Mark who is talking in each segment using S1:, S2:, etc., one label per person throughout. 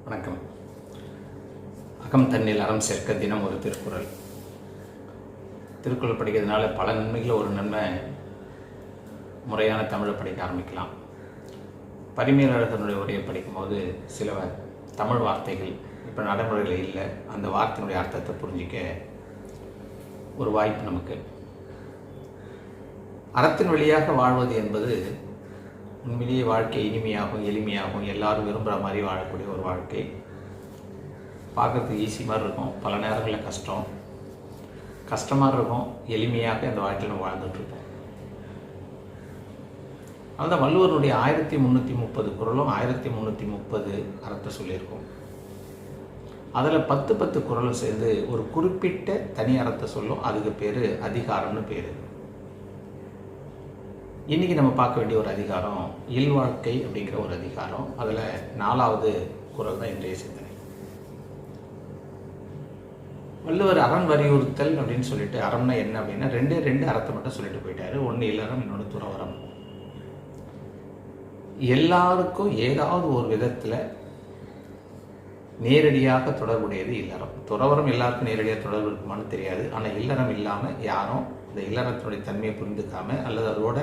S1: வணக்கம். அகம் தன்னில் அறம் சேர்க்க தினம் ஒரு திருக்குறள். திருக்குறள் படிக்கிறதுனால பல நன்மைகள். ஒரு நன்மை, முறையான தமிழை படிக்க ஆரம்பிக்கலாம். பரிமேலழகனுடைய உரையை படிக்கும்போது சில தமிழ் வார்த்தைகள் இப்போ நடைமுறையில் இல்லை, அந்த வார்த்தையினுடைய அர்த்தத்தை புரிஞ்சிக்க ஒரு வாய்ப்பு நமக்கு. அறத்தின் வழியாக வாழ்வது என்பது உண்மையிலேயே வாழ்க்கை இனிமையாகவும் எளிமையாகவும் எல்லாரும் விரும்புகிற மாதிரி வாழக்கூடிய ஒரு வாழ்க்கை. பார்க்குறதுக்கு ஈஸி மாதிரி இருக்கும், பல நேரங்களில் கஷ்டமாக இருக்கும். எளிமையாக அந்த வாழ்க்கையில் நம்ம வாழ்ந்துட்டுருப்போம். அதுதான் வள்ளுவருடைய 1330 குறளும் 1330 அறத்தை சொல்லியிருக்கோம். அதில் 10 குறளும் சேர்ந்து ஒரு குறிப்பிட்ட தனி அறத்தை சொல்லும். அதுக்கு பேர் அதிகாரம்னு பேர். இன்றைக்கி நம்ம பார்க்க வேண்டிய ஒரு அதிகாரம் இல்வாழ்க்கை அப்படிங்கிற ஒரு அதிகாரம். அதில் 4வது குறள் தான் இன்றைய சிந்தனை. வள்ளுவர் அறம் வலியுறுத்தல் அப்படின்னு சொல்லிட்டு, அறம்னா என்ன அப்படின்னா ரெண்டு அறத்தை மட்டும் சொல்லிட்டு போயிட்டாரு. ஒன்று இல்லறம், இன்னொன்று துறவரம். எல்லாருக்கும் ஏதாவது ஒரு விதத்தில் நேரடியாக தொடர்புடையது இல்லறம். துறவரம் எல்லாருக்கும் நேரடியாக தொடர்பு இருக்குமான்னு தெரியாது. ஆனால் இல்லறம் இல்லாமல் யாரும் இந்த இல்லறத்தினுடைய தன்மையை புரிந்துக்காமல் அல்லது அதோட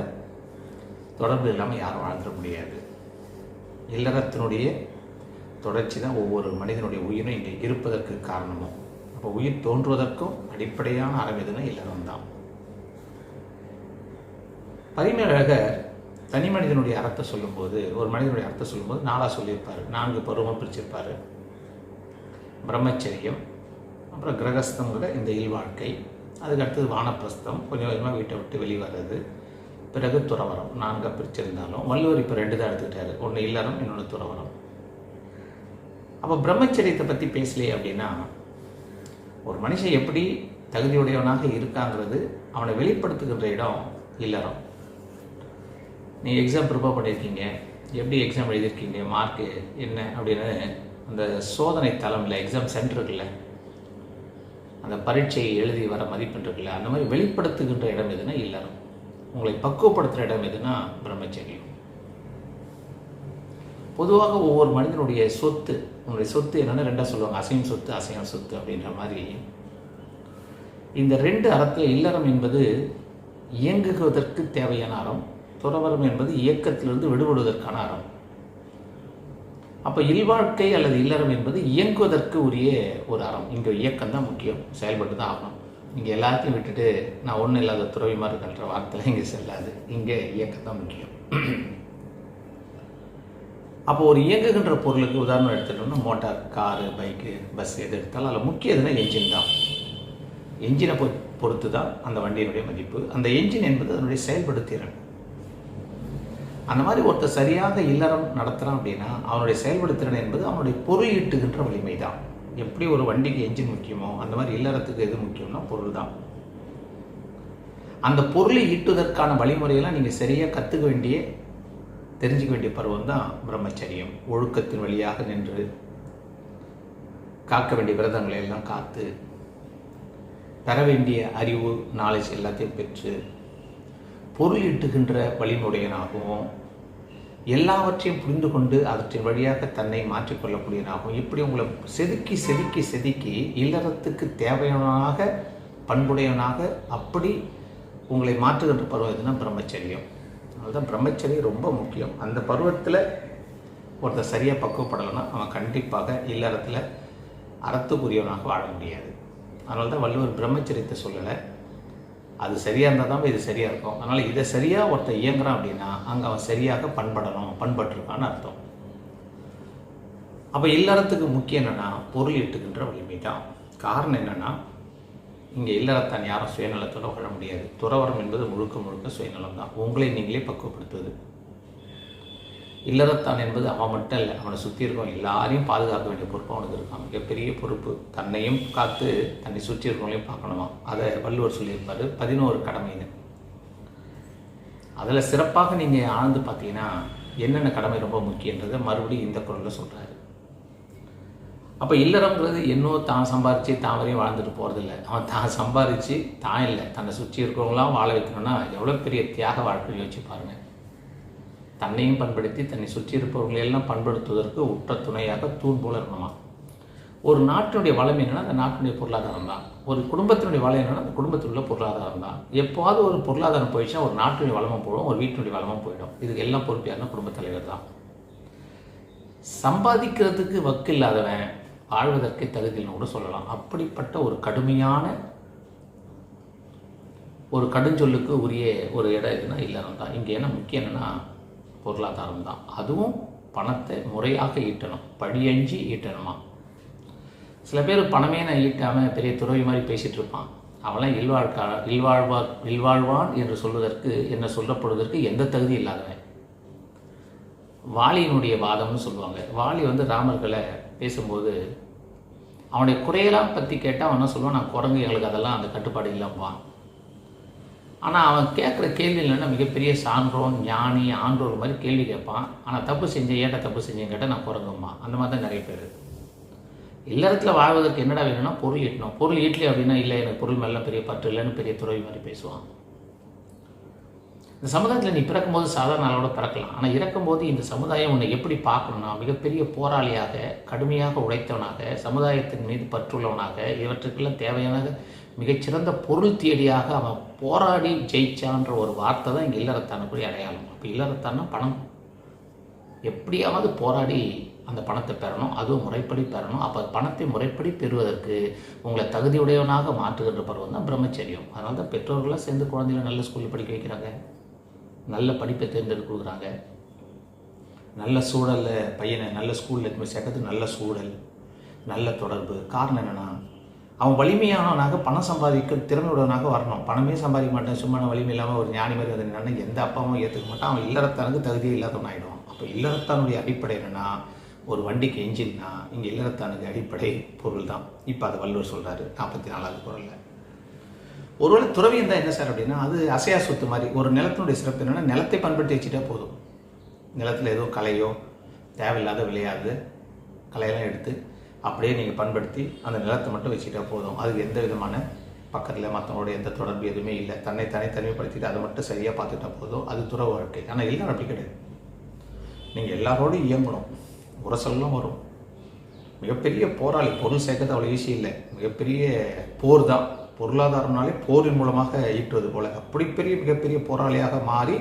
S1: தொடர்பு இல்லாமல் யாரும் வாழ்ந்துட முடியாது. இல்லறத்தினுடைய தொடர்ச்சி தான் ஒவ்வொரு மனிதனுடைய உயிரும் இங்கே இருப்பதற்கு காரணமும். அப்போ உயிர் தோன்றுவதற்கும் அடிப்படையான அறம் எதுனா இல்லறம் தான். பரிமேலழகர் தனி மனிதனுடைய அறத்தை சொல்லும்போது, ஒரு மனிதனுடைய அறத்தை சொல்லும்போது 4 சொல்லியிருப்பார். 4 பருவமாக பிரிச்சிருப்பார். பிரம்மச்சரியம், அப்புறம் கிரகஸ்தங்கிற இந்த இல்வாழ்க்கை, அதுக்கு அடுத்தது வானப்பிரஸ்தம், கொஞ்சம் கொஞ்சமாக வீட்டை விட்டு வெளிவரது, பிறகு துறவரம். 4 பிரிச்சிருந்தாலும் வள்ளுவர் இப்போ 2 தான் எடுத்துக்கிட்டாரு. ஒன்று இல்லறம், இன்னொன்று துறவரம். அப்போ பிரம்மச்சரியத்தை பற்றி பேசலையே அப்படின்னா, ஒரு மனுஷன் எப்படி தகுதியுடையவனாக இருக்காங்கிறது அவனை வெளிப்படுத்துகின்ற இடம் இல்லறம். நீங்கள் எக்ஸாம் ப்ரிப்பேர் பண்ணியிருக்கீங்க, எப்படி எக்ஸாம் எழுதியிருக்கீங்க, மார்க்கு என்ன அப்படின்னு அந்த சோதனை தளம் இல்லை, எக்ஸாம் சென்டர் இருக்குல்ல, அந்த பரீட்சையை எழுதி வர மதிப்பெண் இருக்குல்ல, அந்த மாதிரி வெளிப்படுத்துகின்ற இடம் எதுனா இல்லறம். உங்களை பக்குவப்படுத்துகிற இடம் எதுனா பிரம்மச்சரியம். பொதுவாக ஒவ்வொரு மனிதனுடைய சொத்து, உன்னுடைய சொத்து என்னென்னு 2 சொல்லுவாங்க. அசையும் சொத்து, அசையும் சொத்து அப்படின்ற மாதிரி. இந்த 2 அறத்தில் இல்லறம் என்பது இயங்குவதற்கு தேவையான அறம், துறவரம் என்பது இயக்கத்திலிருந்து விடுபடுவதற்கான அறம். அப்போ இல்வாழ்க்கை அல்லது இல்லறம் என்பது இயங்குவதற்கு உரிய ஒரு அறம். இங்கே இயக்கம் தான் முக்கியம், செயல்பட்டு தான் ஆகணும். இங்கே எல்லாத்தையும் விட்டுட்டு நான் ஒன்றும் இல்லாத துறவி மாதிரி இருக்கின்ற வார்த்தைலாம் இங்கே செல்லாது. இங்கே இயக்கம் தான் முக்கியம். அப்போ ஒரு இயங்குகின்ற பொருளுக்கு உதாரணம் எடுத்துட்டோம்னா, மோட்டார், காரு, பைக்கு, பஸ் எது எடுத்தாலும் அதில் முக்கிய எதுனா என்ஜின் தான். என்ஜினை பொறுத்து தான் அந்த வண்டியினுடைய மதிப்பு. அந்த என்ஜின் என்பது அதனுடைய செயல்படுத்திறன். அந்த மாதிரி ஒருத்தர் சரியாக இல்லறம் நடத்துகிறான் அப்படின்னா அவனுடைய செயல்படுத்திறன் என்பது அவனுடைய பொருள் ஈட்டுகின்ற வலிமை தான். எப்படி ஒரு வண்டிக்கு என்ஜின் முக்கியமோ அந்த மாதிரி இல்லறத்துக்கு எது முக்கியம்னா பொருள் தான். அந்த பொருளை ஈட்டுவதற்கான வழிமுறையெல்லாம் நீங்கள் சரியாக கற்றுக்க வேண்டிய, தெரிஞ்சுக்க வேண்டிய பருவம் தான் பிரம்மச்சரியம். ஒழுக்கத்தின் வழியாக நின்று காக்க வேண்டிய விரதங்களை எல்லாம் காத்து, பெற வேண்டிய அறிவு, நாலேஜ் எல்லாத்தையும் பெற்று பொருள் ஈட்டுகின்ற வழிமுறையனாகவும், எல்லாவற்றையும் புரிந்து கொண்டு அவற்றின் வழியாக தன்னை மாற்றிக்கொள்ளக்கூடியனாகவும், இப்படி உங்களை செதுக்கி செதுக்கி செதுக்கி இல்லறத்துக்கு தேவையானவனாக, பண்புடையவனாக அப்படி உங்களை மாற்றுகின்ற பருவம் எதுனா பிரம்மச்சரியம். அதுதான் பிரம்மச்சரியம் ரொம்ப முக்கியம். அந்த பருவத்தில் ஒருத்தர் சரியாக பக்குவப்படலைன்னா அவன் கண்டிப்பாக இல்லறத்தில் அறத்துக்குரியவனாக வாழ முடியாது. அதனால தான் வள்ளுவர் பிரம்மச்சரியத்தை சொல்லலை. அது சரியாக இருந்தால் தான் இது சரியாக இருக்கும். அதனால் இதை சரியாக ஒருத்தர் இயங்குறான் அப்படின்னா அங்கே அவன் சரியாக பண்பட்டிருக்கான்னு அர்த்தம். அப்போ இல்லறத்துக்கு முக்கியம் என்னென்னா பொருள் ஈட்டுகின்ற வலிமை தான். காரணம் என்னென்னா, இங்கே இல்லறத்தான் யாரும் சுயநலத்தோடு வாழ முடியாது. துறவரம் என்பது முழுக்க சுயநலம் தான், உங்களை நீங்களே பக்குவப்படுத்துவது. இல்லறத்தான் என்பது அவன் மட்டும் இல்லை, அவனை சுற்றி இருக்கோம் எல்லாரையும் பாதுகாக்க வேண்டிய பொறுப்பு அவனுக்கு இருக்கான். மிகப்பெரிய பொறுப்பு. தன்னையும் காத்து தன்னை சுற்றி இருக்கவங்களையும் பார்க்கணுமா. அதை வள்ளுவர் சொல்லியிருப்பார் 11 கடமைன்னு. அதில் சிறப்பாக நீங்கள் ஆழ்ந்து பார்த்தீங்கன்னா என்னென்ன கடமை ரொம்ப முக்கியன்றதை மறுபடியும் இந்த குறளில் சொல்கிறாரு. அப்போ இல்லறங்கிறது இன்னும் தான் சம்பாரித்து தான் வரையும் வாழ்ந்துட்டு போகிறதில்ல. அவன் தான் சம்பாரித்து தான் இல்லை, தன்னை சுற்றி இருக்கிறவங்களாம் வாழ வைக்கணும்னா எவ்வளோ பெரிய தியாக வாழ்க்கை யோசிச்சு பாருங்கள். தன்னையும் பண்படுத்தி தன்னை சுற்றி இருப்பவர்களையெல்லாம் பண்படுத்துவதற்கு உற்ற துணையாக தூண் போல இருக்கணுமா. ஒரு நாட்டினுடைய வளம் என்னென்னா அந்த நாட்டினுடைய பொருளாதாரம் தான். ஒரு குடும்பத்தினுடைய வளம் என்னென்னா அந்த குடும்பத்தில் உள்ள பொருளாதாரம் தான். எப்போது ஒரு பொருளாதாரம் போயிடுச்சுன்னா ஒரு நாட்டினுடைய வளமும் போயிடும், ஒரு வீட்டினுடைய வளமும் போயிடும். இதுக்கு எல்லாம் பொறுப்பியாருன்னா குடும்பத் தலைவர் தான். சம்பாதிக்கிறதுக்கு வக்கு இல்லாதவன் வாழ்வதற்கே தகுதின்னு கூட சொல்லலாம். அப்படிப்பட்ட ஒரு கடுமையான ஒரு கடுஞ்சொல்லுக்கு உரிய ஒரு இடம் எதுனா இல்லறம் தான். இங்கே என்ன முக்கியம் என்னென்னா பொருளாதாரம் தான். அதுவும் பணத்தை முறையாக ஈட்டணும், பழியஞ்சி ஈட்டணுமா. சில பேர் பணமே நான் ஈட்டாமல் பெரிய துறவி மாதிரி பேசிகிட்டு இருப்பான். அவெல்லாம் இல்வாழ்வான் என்று சொல்வதற்கு என்ன சொல்லப்படுவதற்கு எந்த தகுதி இல்லாதவன். வாலியினுடைய வாதம்னு சொல்லுவாங்க. வாலி ராமர்களை பேசும்போது அவனுடைய குறையெல்லாம் பற்றி கேட்டால் அவன் என்ன சொல்லுவான், நான் குரங்கு, எங்களுக்கு அதெல்லாம் அந்த கட்டுப்பாடு இல்லாமல். ஆனால் அவன் கேட்குற கேள்வி இல்லைன்னா மிகப்பெரிய சான்றோன் ஞானி ஆன்றோர் மாதிரி கேள்வி கேட்பான். ஆனால் தப்பு செஞ்சேன், ஏட்ட தப்பு செஞ்சேன்னு கேட்டால் நான் குரங்கும்மா. அந்த மாதிரி தான் நிறைய பேர். இல்லறத்தில் வாழ்வதற்கு என்னடா வேணும்னா பொருள் ஈட்டணும். பொருள் ஈட்டலி அப்படின்னா இல்லை எனக்கு பொருள் மேலே பெரிய பற்று இல்லைன்னு பெரிய துறவி மாதிரி பேசுவான். இந்த சமுதாயத்தில் நீ பிறக்கும்போது சாதாரண அளவோட பிறக்கலாம். ஆனால் இறக்கும்போது இந்த சமுதாயம் உன்னை எப்படி பார்க்கணும்னா மிகப்பெரிய போராளியாக, கடுமையாக உழைத்தவனாக, சமுதாயத்தின் மீது பற்றுள்ளவனாக, இவற்றுக்கெல்லாம் தேவையான மிகச்சிறந்த பொருள் தேடியாக அவன் போராடி ஜெயிச்சான்ற ஒரு வார்த்தை தான் இங்கே இல்லறத்தானுக்குரிய அடையாளம். அப்போ இல்லறத்தானா பணம் எப்படியாவது போராடி அந்த பணத்தை பெறணும், அதுவும் முறைப்படி பெறணும். அப்போ பணத்தை முறைப்படி பெறுவதற்கு உங்களை தகுதியுடையவனாக மாற்றுகின்ற பருவம் தான் பிரம்மச்சரியம். அதனால தான் பெற்றோர்கள்லாம் சேர்ந்து குழந்தைகளை நல்ல ஸ்கூலில் படிக்க வைக்கிறாங்க, நல்ல படிப்பை தேர்ந்தெடுத்து கொடுக்குறாங்க. நல்ல சூழலில் பையனை நல்ல ஸ்கூலில் எடுத்து சேர்க்கறதுக்கு நல்ல சூழல், நல்ல தொடர்பு. காரணம் என்னென்னா அவன் வலிமையானவனாக பணம் சம்பாதிக்க திறனுடனாக வரணும். பணமே சம்பாதிக்க மாட்டேன், சும்மா வலிமை இல்லாமல் ஒரு ஞானி மாதிரி வந்து என்னென்னா எந்த அப்பாவும் ஏற்றுக்க மாட்டான். அவன் இல்லறத்தானுக்கு தகுதியே இல்லாதவன் ஆகிடும். அப்போ இல்லறத்தானுடைய அடிப்படை என்னென்னா ஒரு வண்டிக்கு என்ஜின்னா இங்கே இல்லறத்தானுக்கு அடிப்படை பொருள் தான். இப்போ அதை வள்ளுவர் சொல்கிறாரு 44வது குறளில். ஒருவேளை துறவி இருந்தால் என்ன சார் அப்படின்னா அது அசையா சொத்து மாதிரி. ஒரு நிலத்தினுடைய சிறப்பு என்னென்னா நிலத்தை பண்படுத்தி வச்சுட்டா போதும். நிலத்தில் எதுவும் களையோ தேவையில்லாத விளையாது களையெல்லாம் எடுத்து அப்படியே நீங்கள் பண்படுத்தி அந்த நிலத்தை மட்டும் வச்சுட்டா போதும். அதுக்கு எந்த விதமான பக்கத்தில் மற்றவங்களோட எந்த தொடர்பு எதுவுமே இல்லை. தனிமைப்படுத்திட்டு அதை மட்டும் சரியாக பார்த்துட்டா போதும். அது துறவு வாழ்க்கை. ஆனால் எல்லாரும் அப்படி கிடையாது. நீங்கள் எல்லாரோடும் இயங்கணும், உரசல்லாம் வரும். மிகப்பெரிய போராளி, பொருள் சேர்க்கறது அவ்வளோ ஈஸி இல்லை, மிகப்பெரிய போர் தான். பொருளாதாரம்னாலே போரின் மூலமாக ஈட்டுவது போல் அப்படி மிகப்பெரிய போராளியாக மாறி,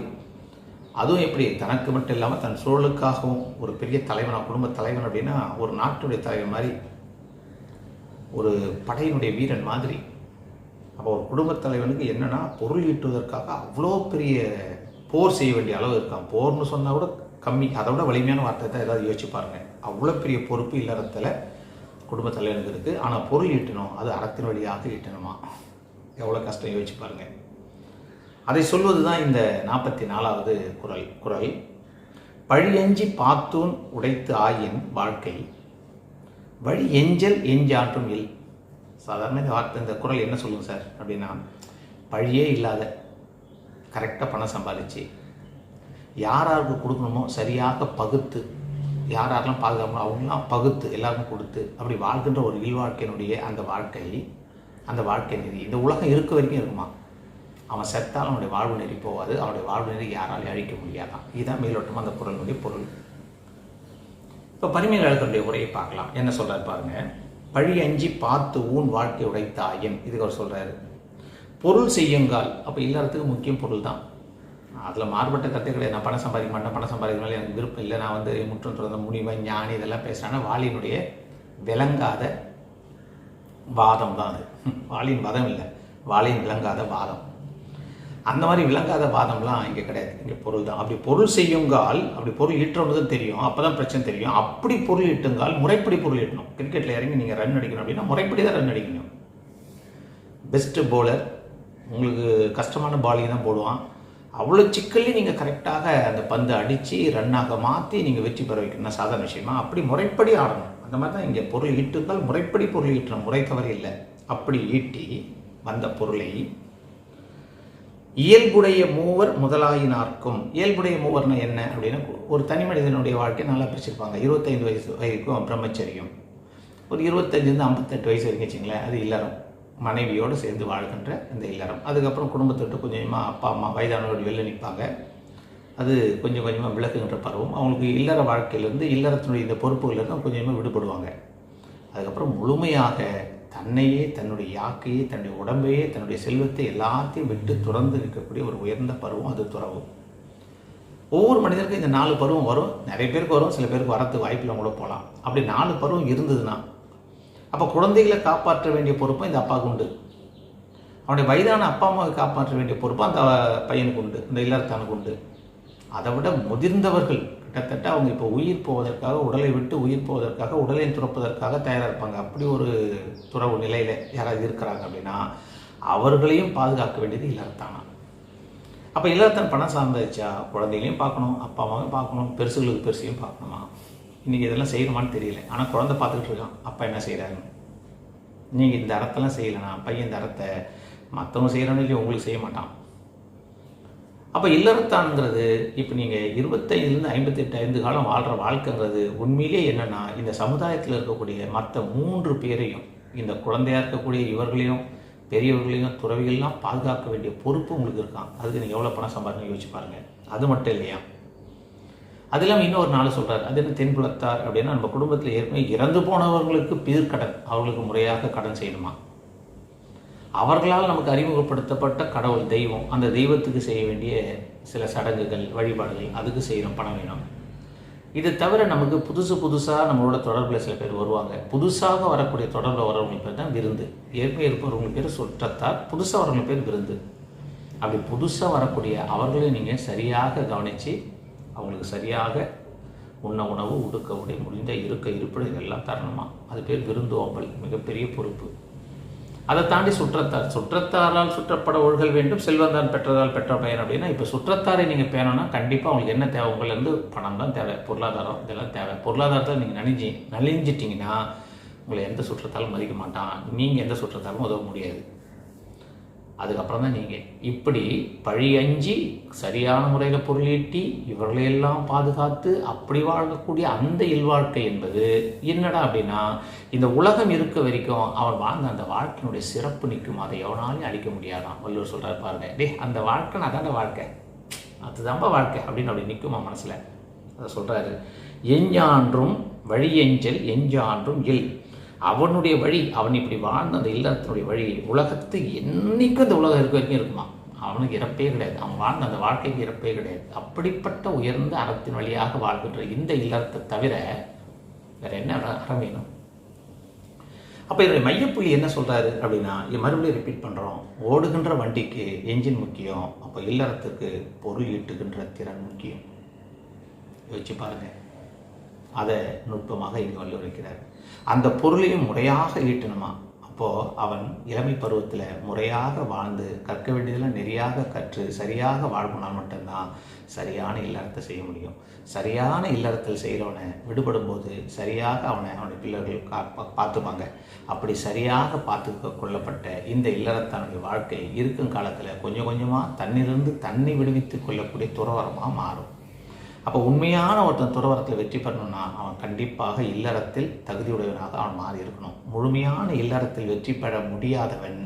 S1: அதுவும் எப்படி தனக்கு மட்டும் இல்லாமல் தன் சூழலுக்காகவும் ஒரு பெரிய தலைவனாக, குடும்ப தலைவன் அப்படின்னா ஒரு நாட்டுடைய தலைவன் மாதிரி, ஒரு படையினுடைய வீரன் மாதிரி. அப்போ ஒரு குடும்பத் தலைவனுக்கு என்னென்னா பொருள் ஈட்டுவதற்காக அவ்வளோ பெரிய போர் செய்ய வேண்டிய அளவு இருக்கான். போர்னு சொன்னால் கூட கம்மி, அதை விட வலிமையான வார்த்தை தான் ஏதாவது யோசிச்சு பாருங்கள். அவ்வளோ பெரிய பொறுப்பு இல்லறத்தில் குடும்பத் தலைவனுக்கு இருக்குது. ஆனால் பொருள் ஈட்டணும், அது அறத்தின் வழியாக ஈட்டணுமா, எவ்வளோ கஷ்டம் யோசிச்சு பாருங்கள். அதை சொல்வது தான் இந்த 44வது குறள். பழியஞ்சி பாத்தூன் உடைத்து ஆயின் வாழ்க்கை வழி எஞ்சல் எஞ்சாற்றும் இல். சாதாரண இந்த வார்த்தை, இந்த குறள் என்ன சொல்லுங்க சார் அப்படின்னா, பழியே இல்லாத கரெக்டாக பணம் சம்பாதிச்சு யாராருக்கு கொடுக்கணுமோ சரியாக பகுத்து, யாரெல்லாம் பாதுகாக்கணும் அவங்களாம் பகுத்து எல்லாருக்கும் கொடுத்து அப்படி வாழ்கின்ற ஒரு இல்வாழ்க்கையினுடைய அந்த வாழ்க்கை நெறி இந்த உலகம் இருக்க வரைக்கும் இருக்குமா. அவன் செத்தால் அவனுடைய வாழ்வு நெறி போகாது, அவனுடைய வாழ்வு நெறி யாராலையும் அழிக்க முடியாதான். இதுதான் மேலோட்டமாக அந்த குறளுடைய பொருள். இப்போ பரிமேலழகருடைய உரையை பார்க்கலாம். என்ன சொல்கிறார் பாருங்க. பழி அஞ்சி பார்த்து ஊன் வாழ்க்கை உடைத்தாயன், இதுக்கு அவர் சொல்கிறாரு. பொருள் செய்யுங்கால், அப்போ இல்லறதுக்கு முக்கியம் பொருள் தான். அதில் மாறுபட்ட கருத்தை கிடையாது. நான் பணம் சம்பாதிக்க மாட்டேன், பணம் சம்பாதிக்கிறதுனால எனக்கு விருப்பம் இல்லை, நான் முற்றம் துறந்த முனிவன் ஞானி இதெல்லாம் பேசுகிறேன்னா வாலியினுடைய விளங்காத வாதம் தான் அது. வாலியின் வாதம் இல்லை, வாலியின் விளங்காத வாதம். அந்த மாதிரி விளங்காத வாதம்லாம் இங்கே கிடையாது, இங்கே பொருள் தான். அப்படி பொருள் செய்யுங்கால், அப்படி பொருள் ஈட்டுறது தெரியும், அப்போ தான் பிரச்சனை தெரியும். அப்படி பொருள் ஈட்டுங்கால் முறைப்படி பொருள் ஈட்டணும். கிரிக்கெட்டில் இறங்கி நீங்கள் ரன் அடிக்கணும் அப்படின்னா முறைப்படி தான் ரன் அடிக்கணும். பெஸ்ட்டு பவுலர் உங்களுக்கு கஷ்டமான பாலிங் தான் போடுவான். அவ்வளோ சிக்கல்லையும் நீங்கள் கரெக்டாக அந்த பந்தை அடித்து ரன்னாக மாற்றி நீங்கள் வெற்றி பெற வைக்கணும்னா சாதாரண விஷயமா. அப்படி முறைப்படி ஆடணும். அந்த மாதிரி தான் இங்கே பொருள் ஈட்டுங்கால் முறைப்படி பொருள் ஈட்டணும், முறை தவறு இல்லை. அப்படி ஈட்டி வந்த பொருளை இயல்புடைய மூவர் முதலாயினார்க்கும். இயல்புடைய மூவர்னா என்ன அப்படின்னா, ஒரு தனி மனிதனுடைய வாழ்க்கையை நல்லா பிரிச்சிருப்பாங்க. 25 வயசு வரைக்கும் பிரம்மச்சரியம், ஒரு 25 58 வயசு வரைக்கும் வச்சுங்களேன், அது இல்லறம், மனைவியோடு சேர்ந்து வாழ்கின்ற இந்த இல்லறம். அதுக்கப்புறம் குடும்பத்தை விட்டு கொஞ்சமாக அப்பா அம்மா வயதானவர்கள் வெளில நிற்பாங்க. அது கொஞ்சம் கொஞ்சமாக விளக்குகின்ற பருவம். அவங்களுக்கு இல்லற வாழ்க்கையிலேருந்து இல்லறத்தினுடைய இந்த பொறுப்புகளிலிருந்து அவங்க கொஞ்சமாக விடுபடுவாங்க. அதுக்கப்புறம் முழுமையாக தன்னையே, தன்னுடைய யாக்கையே, தன்னுடைய உடம்பையே, தன்னுடைய செல்வத்தை எல்லாத்தையும் விட்டு துறந்து இருக்கக்கூடிய ஒரு உயர்ந்த பருவம் அது துறவு. ஒவ்வொரு மனிதருக்கும் இந்த 4 பருவம் வரும். நிறைய பேருக்கு வரும், சில பேருக்கு வரத்துக்கு வாய்ப்பில் கூட போகலாம். அப்படி 4 பருவம் இருந்ததுன்னா அப்போ குழந்தைகளை காப்பாற்ற வேண்டிய பொறுப்பும் இந்த அப்பாவுக்கு உண்டு. அவனுடைய வயதான அப்பா அம்மாவை காப்பாற்ற வேண்டிய பொறுப்பும் அந்த பையனுக்கு உண்டு, இந்த இல்லறத்தானுக்கு உண்டு. அதை விட முதிர்ந்தவர்கள் கிட்டத்தட்ட அவங்க இப்போ உயிர் போவதற்காக, உடலை விட்டு உயிர் போவதற்காக, உடலை துறப்பதற்காக தயாராக இருப்பாங்க. அப்படி ஒரு துறவு நிலையில் யாராவது இருக்கிறாங்க அப்படின்னா அவர்களையும் பாதுகாக்க வேண்டியது இல்லறத்தானா. அப்போ இல்லறத்தான் பணம் சார்ந்துச்சா குழந்தைகளையும் பார்க்கணும், அப்பா அம்மாவையும் பார்க்கணும், பெருசுகளுக்கு பெருசையும் பார்க்கணுமா. இன்றைக்கி இதெல்லாம் செய்யணுமான்னு தெரியல. ஆனால் குழந்தை பார்த்துக்கிட்டு இருக்கான், அப்பா என்ன செய்கிறாரு. நீங்கள் இந்த அறத்தெல்லாம் செய்யலைனா பையன் இந்த அறத்தை மற்றவங்க செய்கிறான்னு இல்லை, உங்களுக்கு செய்ய மாட்டான். அப்போ இல்லறத்தானுங்கிறது இப்போ நீங்கள் 25லேருந்து 58 காலம் வாழ்கிற வாழ்க்கைங்கிறது உண்மையிலே என்னென்னா இந்த சமுதாயத்தில் இருக்கக்கூடிய மற்ற 3 பேரையும், இந்த குழந்தையாக இருக்கக்கூடிய இவர்களையும் பெரியவர்களையும் துறவிகள்லாம் பாதுகாக்க வேண்டிய பொறுப்பு உங்களுக்கு இருக்கான். அதுக்கு நீங்கள் எவ்வளோ பணம் சம்பாதிக்கணும் யோசிச்சு பாருங்கள். அது மட்டும் இல்லையா, அது இல்லாமல் இன்னொரு நாள் சொல்கிறார். அது என்ன தென்புலத்தார் அப்படின்னா நம்ம குடும்பத்தில் ஏற்கனவே இறந்து போனவர்களுக்கு பிற்கடன், அவர்களுக்கு முறையாக கடன் செய்யணுமா. அவர்களால் நமக்கு அறிமுகப்படுத்தப்பட்ட கடவுள் தெய்வம், அந்த தெய்வத்துக்கு செய்ய வேண்டிய சில சடங்குகள் வழிபாடுகள் அதுக்கு செய்யணும், பணம் வேணும். இது தவிர நமக்கு புதுசாக நம்மளோட தொடர்பில் சில பேர் வருவாங்க. புதுசாக வரக்கூடிய தொடர்பில் வரவங்களுக்கு பேர் தான் விருந்து. ஏற்கனவே இருப்பவங்களுக்கு பேர் சுற்றத்தார், புதுசாக வரவங்களுக்கு பேர் விருந்து. அப்படி புதுசாக வரக்கூடிய அவர்களை நீங்கள் சரியாக கவனித்து அவங்களுக்கு சரியாக உண்ண உணவு, உடுக்க உடை, முடிந்த இருக்க இருப்பிட இதெல்லாம் தரணுமா. அது பேர் விருந்தோம்பல், மிகப்பெரிய பொறுப்பு. அதை தாண்டி சுற்றத்தாரால் சுற்றப்பட ஒழுகல் வேண்டும், செல்வந்தான் பெற்றதால் பெற்ற பயன் அப்படின்னா இப்போ சுற்றத்தாரை நீங்கள் பேணணும்னா கண்டிப்பாக அவங்களுக்கு என்ன தேவை, உங்களிலேருந்து பணம் தான் தேவை, பொருளாதாரம் இதெல்லாம் தேவை. பொருளாதாரத்தை நீங்கள் நலிஞ்சிட்டிங்கன்னா உங்களை எந்த சுற்றத்தாலும் மதிக்க மாட்டான், நீங்கள் எந்த சுற்றத்தாலும் உதவ முடியாது. அதுக்கப்புறம் தான் நீங்கள் இப்படி பழி அஞ்சி சரியான முறையில் பொருளீட்டி இவர்களையெல்லாம் பாதுகாத்து அப்படி வாழக்கூடிய அந்த இல்வாழ்க்கை என்பது என்னடா அப்படின்னா இந்த உலகம் இருக்க வரைக்கும் அவன் வாழ்ந்த அந்த வாழ்க்கையினுடைய சிறப்பு நிற்கும், அதை எவனாலையும் அழிக்க முடியாதான். வள்ளுவர் சொல்கிறார் பாருங்க, அந்த வாழ்க்கை அதான வாழ்க்கை, அதுதான்ப்பா வாழ்க்கை அப்படின்னு அப்படி நிற்குமா மனசில். அதை சொல்கிறாரு, எஞ்ஞான்றும் வழியெஞ்சல் எஞ்ஞான்றும் இல். அவனுடைய வழி, அவன் இப்படி வாழ்ந்த அந்த இல்லறத்தினுடைய வழி உலகத்து என்றைக்கும் அந்த உலகம் இருக்க வரைக்கும் இருக்குமா. அவனுக்கு இறப்பே கிடையாது, அவன் வாழ்ந்த அந்த வாழ்க்கைக்கு இறப்பே கிடையாது. அப்படிப்பட்ட உயர்ந்த அறத்தின் வழியாக வாழ்கின்ற இந்த இல்லறத்தை தவிர வேற என்ன அறம் வேணும். அப்போ இதனுடைய மையப்புள்ளி என்ன சொல்கிறாரு அப்படின்னா, மறுபடியும் ரிப்பீட் பண்ணுறோம், ஓடுகின்ற வண்டிக்கு என்ஜின் முக்கியம், அப்போ இல்லறத்துக்கு பொருள் ஈட்டுகின்ற திறன் முக்கியம். யோசிச்சு பாருங்கள். அதை நுட்பமாக இங்கே வள்ளுவர் வைக்கிறார். அந்த பொருளையும் முறையாக ஈட்டணுமா. அப்போது அவன் இளமை பருவத்தில் முறையாக வாழ்ந்து கற்க வேண்டியதெல்லாம் நெறியாக கற்று சரியாக வாழ்வனால் மட்டும்தான் சரியான இல்லறத்தை செய்ய முடியும். சரியான இல்லறத்தில் செய்கிறவனை விடுபடும் போது சரியாக அவனுடைய பிள்ளைகள் பார்த்துப்பாங்க. அப்படி சரியாக பார்த்து கொள்ளப்பட்ட இந்த இல்லறத்தானுடைய வாழ்க்கை இருக்கும் காலத்தில் கொஞ்சம் கொஞ்சமாக தன்னிலிருந்து தன்னை விடுவித்து கொள்ளக்கூடிய துறவரமாக மாறும். அப்போ உண்மையான ஒருத்தன் துறவரத்தில் வெற்றி பெறணும்னா அவன் கண்டிப்பாக இல்லறத்தில் தகுதியுடையவனாக அவன் மாறி இருக்கணும். முழுமையான இல்லறத்தில் வெற்றி பெற முடியாதவன்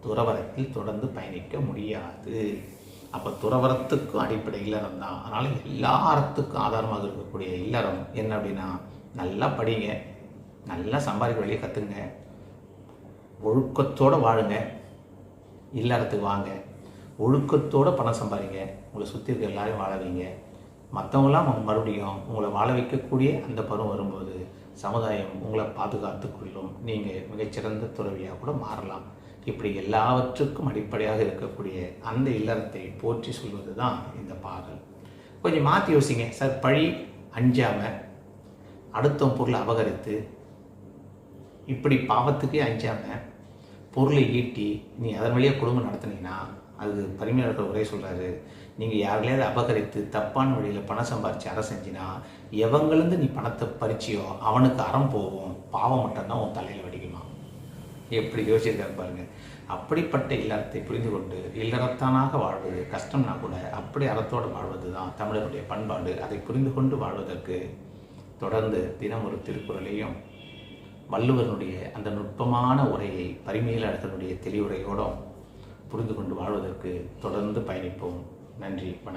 S1: துறவரத்தில் தொடர்ந்து பயணிக்க முடியாது. அப்போ துறவரத்துக்கும் அடிப்படை இல்லறம் தான். அதனால் எல்லா அறத்துக்கும் ஆதாரமாக இருக்கக்கூடிய இல்லறம் என்ன அப்படின்னா, நல்லா படிங்க, நல்லா சம்பாதிக்க வழியை கற்றுங்க, ஒழுக்கத்தோடு வாழுங்க, இல்லறத்துக்கு வாங்க, ஒழுக்கத்தோடு பணம் சம்பாதிங்க, உங்களை சுற்றி இருக்க எல்லாரையும் வாழ வைங்க. மற்றவங்களாம் மறுபடியும் உங்களை வாழ வைக்கக்கூடிய அந்த பருவம் வரும்போது சமுதாயம் உங்களை பாதுகாத்து கொள்ளும். நீங்கள் மிகச்சிறந்த துறவியாக கூட மாறலாம். இப்படி எல்லாவற்றுக்கும் அடிப்படையாக இருக்கக்கூடிய அந்த இல்லறத்தை போற்றி சொல்வது தான் இந்த பாடல். கொஞ்சம் மாற்றி யோசிங்க சார். பழி அஞ்சாமல் அடுத்தவன் பொருளை அபகரித்து இப்படி பாவத்துக்கே அஞ்சாமல் பொருளை ஈட்டி நீ அதன் வழியாக குடும்பம் நடத்துனீங்கன்னா அது பரிமையாளர்கள் உரை சொல்கிறாரு, நீங்கள் யாருலையாவது அபகரித்து தப்பான வழியில் பணம் சம்பாரித்து அறம் செஞ்சினா எவங்கிலேருந்து நீ பணத்தை பறிச்சியோ அவனுக்கு அறம் போகும், பாவம் மட்டும்தான் உன் தலையில் வடிக்குமா. எப்படி யோசிச்சிருக்காரு பாருங்கள். அப்படிப்பட்ட இல்லறத்தை புரிந்து கொண்டு இல்லறத்தானாக வாழ்வது கஷ்டம்னா கூட அப்படி அறத்தோடு வாழ்வது தான் தமிழருடைய பண்பாடு. அதை புரிந்து கொண்டு வாழ்வதற்கு தொடர்ந்து தினம் ஒரு திருக்குறளையும் வள்ளுவனுடைய அந்த நுட்பமான உரையை பரிமேலழகனுடைய தெளிவுரையோடும் புரிந்து கொண்டு வாழ்வதற்கு தொடர்ந்து பயணிப்போம். நன்றி, வணக்கம்.